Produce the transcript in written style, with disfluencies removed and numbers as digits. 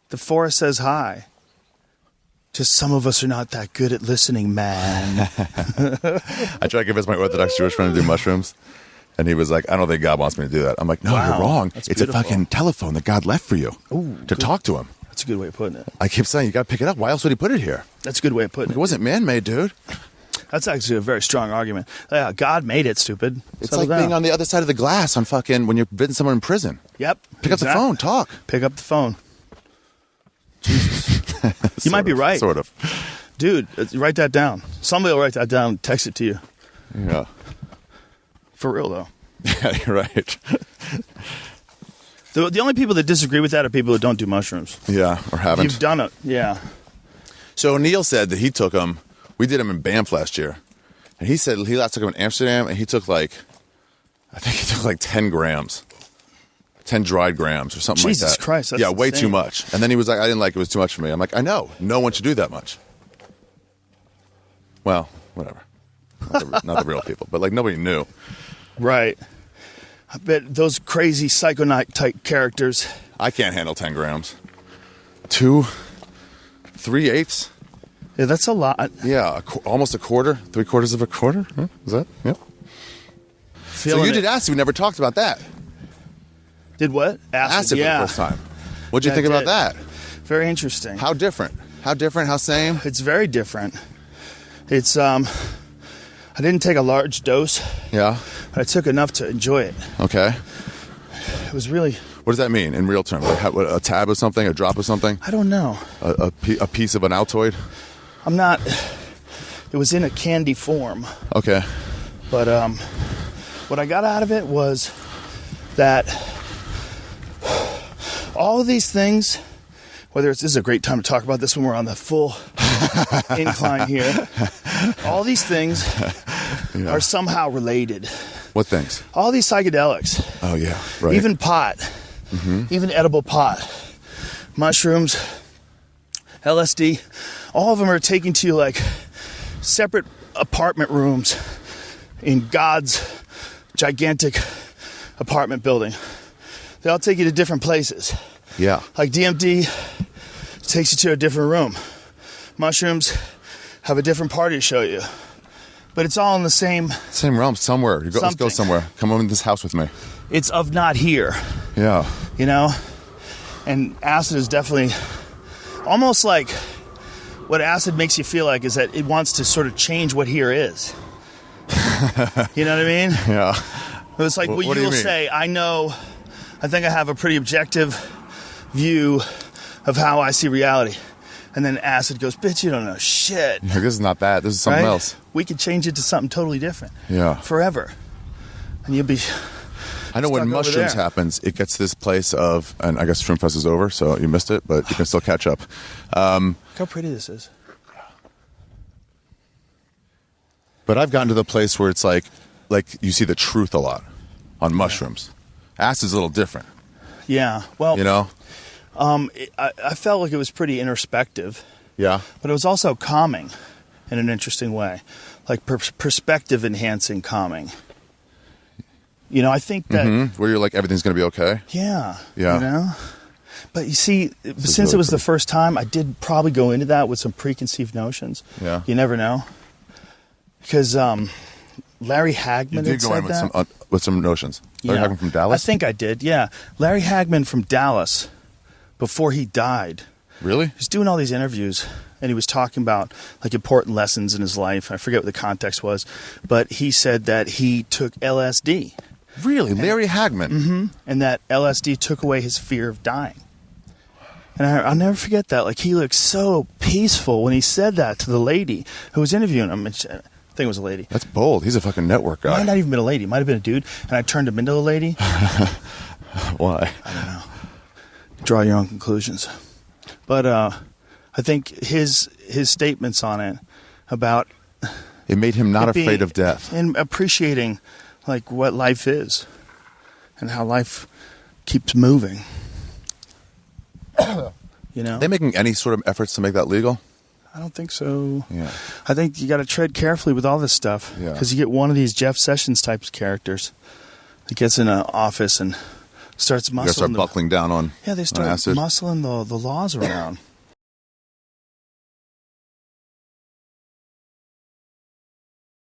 The forest says hi. Just some of us are not that good at listening, man. I tried to convince my Orthodox Jewish friend to do mushrooms, and he was like, I don't think God wants me to do that. I'm like, no, Wow, you're wrong. that's It's beautiful. a fucking telephone that God left for you Ooh, to talk to him. That's a good way of putting it. I keep saying, you got to pick it up. Why else would he put it here? That's a good way of putting It it. wasn't man-made, dude. That's actually a very strong argument. Yeah, God made it, stupid. It's Settle like down. being on the other side of the glass on fucking when you're visiting someone in prison. Yep. Pick up the phone, talk. Pick up the phone. Jesus. You might be right. Sort of. Dude, write that down. Somebody will write that down and text it to you. Yeah. For real, though. Yeah, you're right. The only people that disagree with that are people that don't do mushrooms. Yeah, or haven't. You've done it. Yeah. So Neil said that he took them. We did them in Banff last year. And he said he last took them in Amsterdam, and he took I think he took 10 grams. 10 dried grams or something like that. Jesus Christ, that's yeah, way insane. too much. And then he was like, I didn't like it. It was too much for me. I'm like, I know. No one should do that much. Well, whatever. Not the real people, but nobody knew. Right. I bet those crazy psychonaut type characters. I can't handle 10 grams. 2, 3/8. Yeah, that's a lot. Yeah, almost a quarter. 3/4 of a quarter. Huh? Is that? Yep. So you did acid. We never talked about that. Did what? Acid yeah. for the first time. What'd you Yeah, think I about did. that? Very interesting. How different? How different? How same? It's very different. It's I didn't take a large dose, Yeah. but I took enough to enjoy it. Okay. It was really, What does that mean in real terms? A tab of something? A drop of something? I don't know. A piece of an Altoid? I'm not, it was in a candy form, Okay. but what I got out of it was that all of these things, this is a great time to talk about this when we're on the full incline here. All these things are somehow related. What things? All these psychedelics, Oh, yeah. Right. even pot, even edible pot, mushrooms, LSD, all of them are taking to you separate apartment rooms in God's gigantic apartment building. They all take you to different places. Yeah. Like DMT takes you to a different room. Mushrooms have a different party to show you. But it's all in the same... Same realm, somewhere. Let's go Something. somewhere. Come over to this house with me. It's of not here, Yeah. you know? And acid is definitely... Almost like what acid makes you feel like is that it wants to sort of change what here is. You know what I mean? Yeah. It's like What what do you you will mean? say, I think I have a pretty objective view of how I see reality. And then acid goes, bitch, you don't know shit. This is not that. This is something Right? else. We could change it to something totally different. Yeah. Forever. And you'll be... I know when stuck over mushrooms there. happens, it gets this place of, and I guess Shroom Fest is over, so you missed it, but you can still catch up. Look how pretty this is. But I've gotten to the place where it's like you see the truth a lot on mushrooms. Acid's a little different, Yeah. Well, you know? I felt like it was pretty introspective, Yeah. but it was also calming in an interesting way. Like perspective enhancing calming. You know, I think that... Where you're like, everything's going to be okay. Yeah. Yeah. You know? But you see, since really it was the pretty. first time, I did probably go into that with some preconceived notions. Yeah. You never know. Because Larry Hagman You had did go said in that. with some notions. Larry Yeah. Hagman from Dallas? I think I did, yeah. Larry Hagman from Dallas, before he died, Really? he was doing all these interviews, and he was talking about important lessons in his life. I forget what the context was, but he said that he took LSD. Really? Larry Hagman? And that LSD took away his fear of dying. And I'll never forget that. He looked so peaceful when he said that to the lady who was interviewing him. I think it was a lady. That's bold. He's a fucking network It might guy. not even been a lady. It might have been a dude. And I turned him into a lady. Why? Draw your own conclusions. But I think his statements on it about It made him not it being- afraid of death. and appreciating what life is and how life keeps moving. You know? Are they making any sort of efforts to make that legal? I don't think so. Yeah. I think you got to tread carefully with all this stuff Yeah. because you get one of these Jeff Sessions types characters that gets in an office and starts You gotta start muscling. buckling down on Yeah, they on start acid. muscling the laws around.